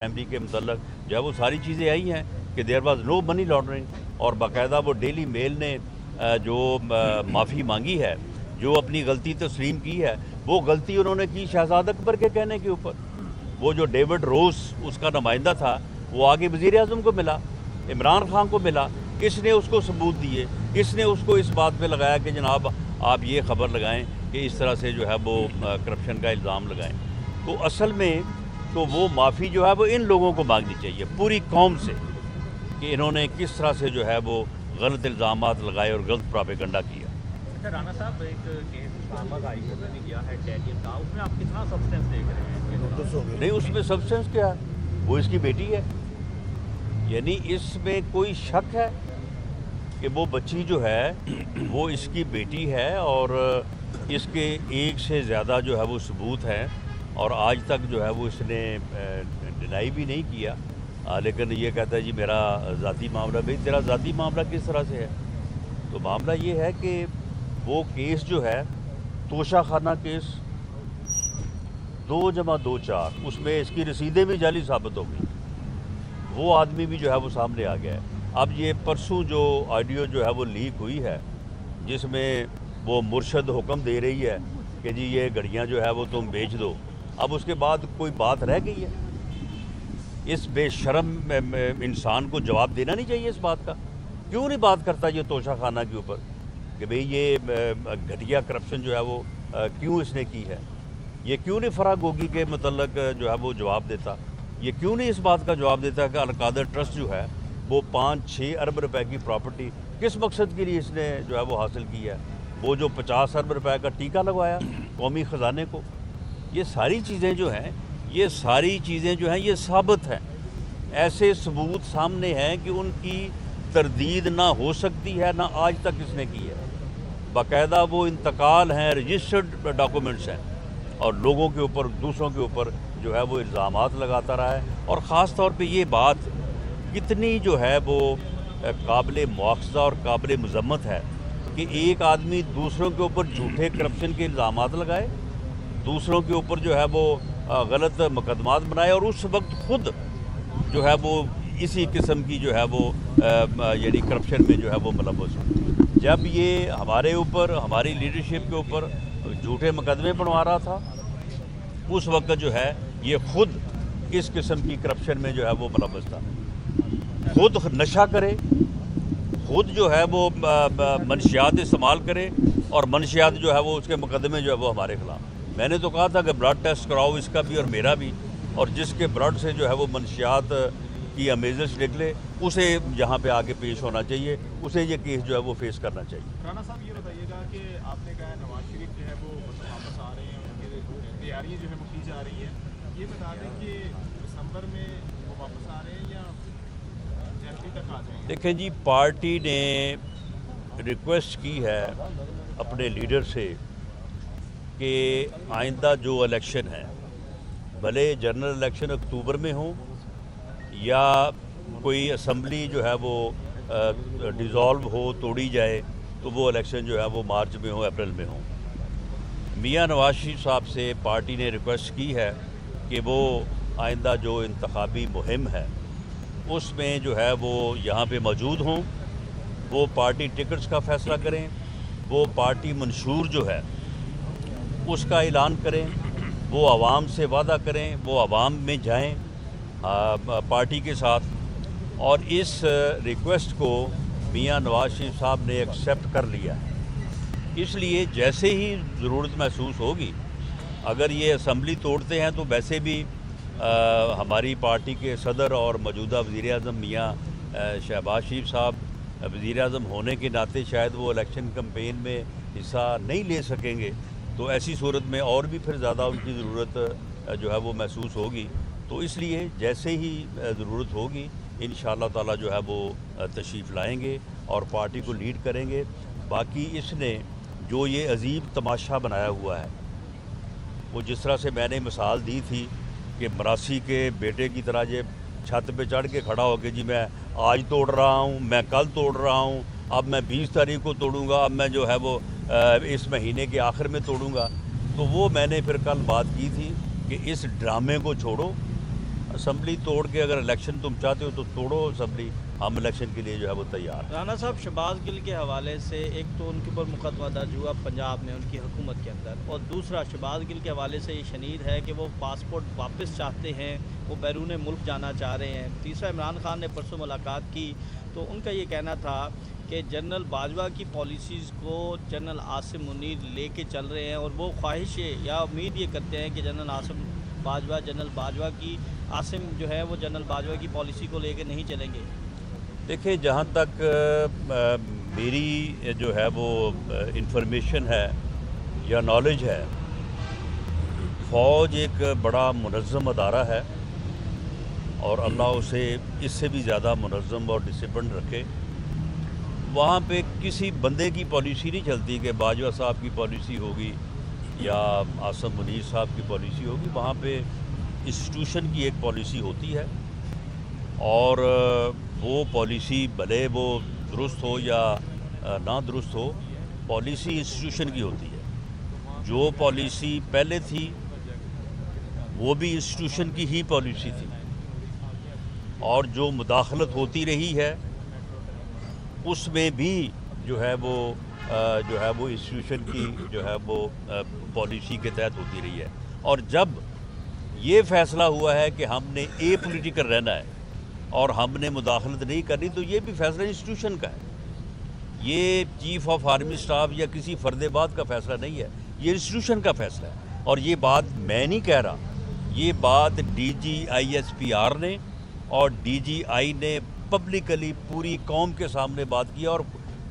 MD के मतलब जो है वो सारी चीज़ें आई हैं कि there was no money laundering और बाकायदा वो डेली मेल ने जो माफ़ी मांगी है, जो अपनी गलती तस्लीम की है, वो गलती उन्होंने की शहजाद अकबर के कहने के ऊपर। वो जो डेविड रोस उसका नुमाइंदा था वो आगे वज़ीर आज़म को मिला, इमरान खान को मिला, इसने उसको सबूत दिए, इसने उसको इस बात पे लगाया कि जनाब आप ये ख़बर लगाएं कि इस तरह से जो है वो करप्शन का इल्ज़ाम लगाएं। तो असल में तो वो माफ़ी जो है वो इन लोगों को मांगनी चाहिए पूरी कौम से कि इन्होंने किस तरह से जो है वो गलत इल्ज़ामात लगाए और गलत प्रोपेगेंडा किया। अच्छा राना साहब, एक केस अहमद हाई कोर्ट ने किया है डैनियल का, उसमें आप कितना सब्सटेंस देख रहे हैं? नहीं, उसमें सब्सटेंस क्या है? वो इसकी बेटी है, यानी इसमें कोई शक है कि वो बच्ची जो है वो इसकी बेटी है और इसके एक से ज़्यादा जो है वो सबूत हैं और आज तक जो है वो इसने डिनाई भी नहीं किया। लेकिन ये कहता है जी मेरा ज़ाती मामला। भाई तेरा ज़ाती मामला किस तरह से है? तो मामला ये है कि वो केस जो है तोशा खाना केस 2+2 4, उसमें इसकी रसीदें भी जाली साबित हो गई, वो आदमी भी जो है वो सामने आ गया है। अब ये परसों जो ऑडियो जो है वो लीक हुई है जिसमें वो मुर्शद हुक्म दे रही है कि जी ये घड़ियाँ जो है वो तुम बेच दो, अब उसके बाद कोई बात रह गई है? इस बेशर्म इंसान को जवाब देना नहीं चाहिए इस बात का? क्यों नहीं बात करता ये तोशा खाना के ऊपर कि भाई ये घटिया करप्शन जो है वो क्यों इसने की है? ये क्यों नहीं फराग गोगी के मतलब जो है वो जवाब देता? ये क्यों नहीं इस बात का जवाब देता कि अल-कादर ट्रस्ट जो है वो 5-6 अरब रुपए की प्रॉपर्टी किस मकसद के लिए इसने जो है वो हासिल की है? वो जो 50 अरब रुपए का टीका लगवाया कौमी ख़जाने को, ये सारी चीज़ें जो हैं, ये सारी चीज़ें जो हैं ये साबित हैं। ऐसे सबूत सामने हैं कि उनकी तरदीद ना हो सकती है ना आज तक इसने की है। बाकायदा वो इंतकाल हैं, रजिस्टर्ड डॉक्यूमेंट्स हैं और लोगों के ऊपर, दूसरों के ऊपर जो है वो इल्ज़ामात लगाता रहा है। और ख़ास तौर पे ये बात कितनी जो है वो काबिल मुआख़ज़ा और काबिल मज़म्मत है कि एक आदमी दूसरों के ऊपर झूठे करप्शन के इल्ज़ामात लगाए, दूसरों के ऊपर जो है वो गलत मुकदमात बनाए और उस वक्त खुद जो है वो इसी किस्म की जो है वो यानी करप्शन में जो है वो मुलव्वस हो। जब ये हमारे ऊपर, हमारी लीडरशिप के ऊपर झूठे मुकदमे बनवा रहा था, उस वक्त जो है ये खुद इस किस्म की करप्शन में जो है वो मुलव्वस था। खुद नशा करे, खुद जो है वो मनशियात इस्तेमाल करे और मनशियात जो है वो उसके मुकदमे जो है वो हमारे खिलाफ। मैंने तो कहा था कि ब्लड टेस्ट कराओ इसका भी और मेरा भी, और जिसके ब्लड से जो है वो मनशियात की अमेज़ेस निकले उसे यहाँ पे आके पेश होना चाहिए, उसे ये केस जो है वो फेस करना चाहिए। राना साहब ये बताइएगा कि आपने कहा नवाज शरीफ जो है वो वापस आ रहे हैं, उनकी तैयारियाँ जो है वो की जा रही हैं, ये बता दें कि दिसंबर में वो वापस आ रहे हैं या जनवरी तक आ जाएंगे? देखें जी, पार्टी ने रिक्वेस्ट की है अपने लीडर से कि आइंदा जो इलेक्शन है, भले जनरल इलेक्शन अक्टूबर में हो या कोई असम्बली जो है वो डिज़ोल्व हो, तोड़ी जाए, तो वो इलेक्शन जो है वो मार्च में हो, अप्रैल में हो। मियां नवाज शरीफ साहब से पार्टी ने रिक्वेस्ट की है कि वो आइंदा जो इंतखाबी मुहिम है उसमें जो है वो यहाँ पे मौजूद हों, वो पार्टी टिकट्स का फ़ैसला करें, वो पार्टी मंशूर जो है उसका ऐलान करें, वो आवाम से वादा करें, वो आवाम में जाएं पार्टी के साथ। और इस रिक्वेस्ट को मियां नवाज शरीफ साहब ने एक्सेप्ट कर लिया है। इसलिए जैसे ही ज़रूरत महसूस होगी, अगर ये असम्बली तोड़ते हैं तो वैसे भी हमारी पार्टी के सदर और मौजूदा वज़ीर आज़म मियां शहबाज शरीफ साहब वज़ीर आज़म होने के नाते शायद वो इलेक्शन कैंपेन में हिस्सा नहीं ले सकेंगे, तो ऐसी सूरत में और भी फिर ज़्यादा उनकी ज़रूरत जो है वो महसूस होगी। तो इसलिए जैसे ही ज़रूरत होगी इंशाअल्लाह ताला जो है वो तशरीफ़ लाएंगे और पार्टी को लीड करेंगे। बाकी इसने जो ये अजीब तमाशा बनाया हुआ है, वो जिस तरह से मैंने मिसाल दी थी कि मरासी के बेटे की तरह ये छत पे चढ़ के खड़ा हो के जी मैं आज तोड़ रहा हूँ, मैं कल तोड़ रहा हूँ, अब मैं 20 तारीख को तोड़ूंगा, अब मैं जो है वो इस महीने के आखिर में तोड़ूंगा। तो वो मैंने फिर कल बात की थी कि इस ड्रामे को छोड़ो, اسمبلی توڑ کے اگر الیکشن تم چاہتے ہو تو توڑو اسمبلی، ہم الیکشن کے لیے جو ہے وہ تیار ہیں۔ رانا صاحب، شہباز گل کے حوالے سے ایک تو ان کے اوپر مقدمہ درج ہوا پنجاب میں ان کی حکومت کے اندر، اور دوسرا شہباز گل کے حوالے سے یہ شنید ہے کہ وہ پاسپورٹ واپس چاہتے ہیں، وہ بیرون ملک جانا چاہ رہے ہیں۔ تیسرا، عمران خان نے پرسوں ملاقات کی تو ان کا یہ کہنا تھا کہ جنرل باجوہ کی پالیسیز کو جنرل عاصم منیر لے کے چل رہے ہیں، اور وہ خواہش یا امید یہ کرتے ہیں کہ جنرل باجوہ کی عاصم جو ہے وہ جنرل باجوہ کی پالیسی کو لے کے نہیں چلیں گے۔ دیکھیں، جہاں تک میری جو ہے وہ انفارمیشن ہے یا نالج ہے، فوج ایک بڑا منظم ادارہ ہے، اور اللہ اسے اس سے بھی زیادہ منظم اور ڈسپلن رکھے۔ وہاں پہ کسی بندے کی پالیسی نہیں چلتی کہ باجوہ صاحب کی پالیسی ہوگی یا عاصم منیر صاحب کی پالیسی ہوگی۔ وہاں پہ انسٹیٹیوشن کی ایک پالیسی ہوتی ہے، اور وہ پالیسی بھلے وہ درست ہو یا نہ درست ہو، پالیسی انسٹیٹیوشن کی ہوتی ہے۔ جو پالیسی پہلے تھی وہ بھی انسٹیٹیوشن کی ہی پالیسی تھی، اور جو مداخلت ہوتی رہی ہے اس میں بھی جو ہے وہ انسٹیٹیوشن کی جو ہے وہ پالیسی کے تحت ہوتی رہی ہے۔ اور جب یہ فیصلہ ہوا ہے کہ ہم نے اے پولیٹیکل رہنا ہے اور ہم نے مداخلت نہیں کرنی، تو یہ بھی فیصلہ انسٹیٹیوشن کا ہے۔ یہ چیف آف آرمی اسٹاف یا کسی فرد بات کا فیصلہ نہیں ہے، یہ انسٹیٹیوشن کا فیصلہ ہے۔ اور یہ بات میں نہیں کہہ رہا، یہ بات D G I S P R نے اور ڈی جی آئی نے پبلکلی پوری قوم کے سامنے بات کی اور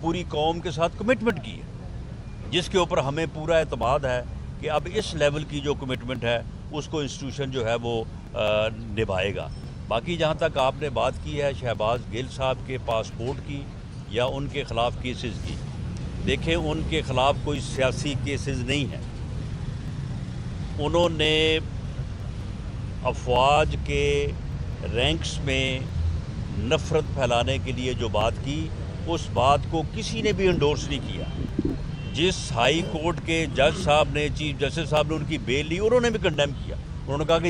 پوری قوم کے ساتھ کمٹمنٹ کی ہے، جس کے اوپر ہمیں پورا اعتماد ہے کہ اب اس لیول کی جو کمٹمنٹ ہے اس کو انسٹیٹیوشن جو ہے وہ نبھائے گا۔ باقی جہاں تک آپ نے بات کی ہے شہباز گل صاحب کے پاسپورٹ کی یا ان کے خلاف کیسز کی، دیکھیں ان کے خلاف کوئی سیاسی کیسز نہیں ہیں۔ انہوں نے افواج کے رینکس میں نفرت پھیلانے کے لیے جو بات کی، اس بات کو کسی نے بھی انڈورس نہیں کیا۔ جس ہائی کورٹ کے جج صاحب نے، چیف جسٹس صاحب نے ان کی بیل لی، انہوں نے بھی کنڈیم کیا۔ انہوں نے کہا کہ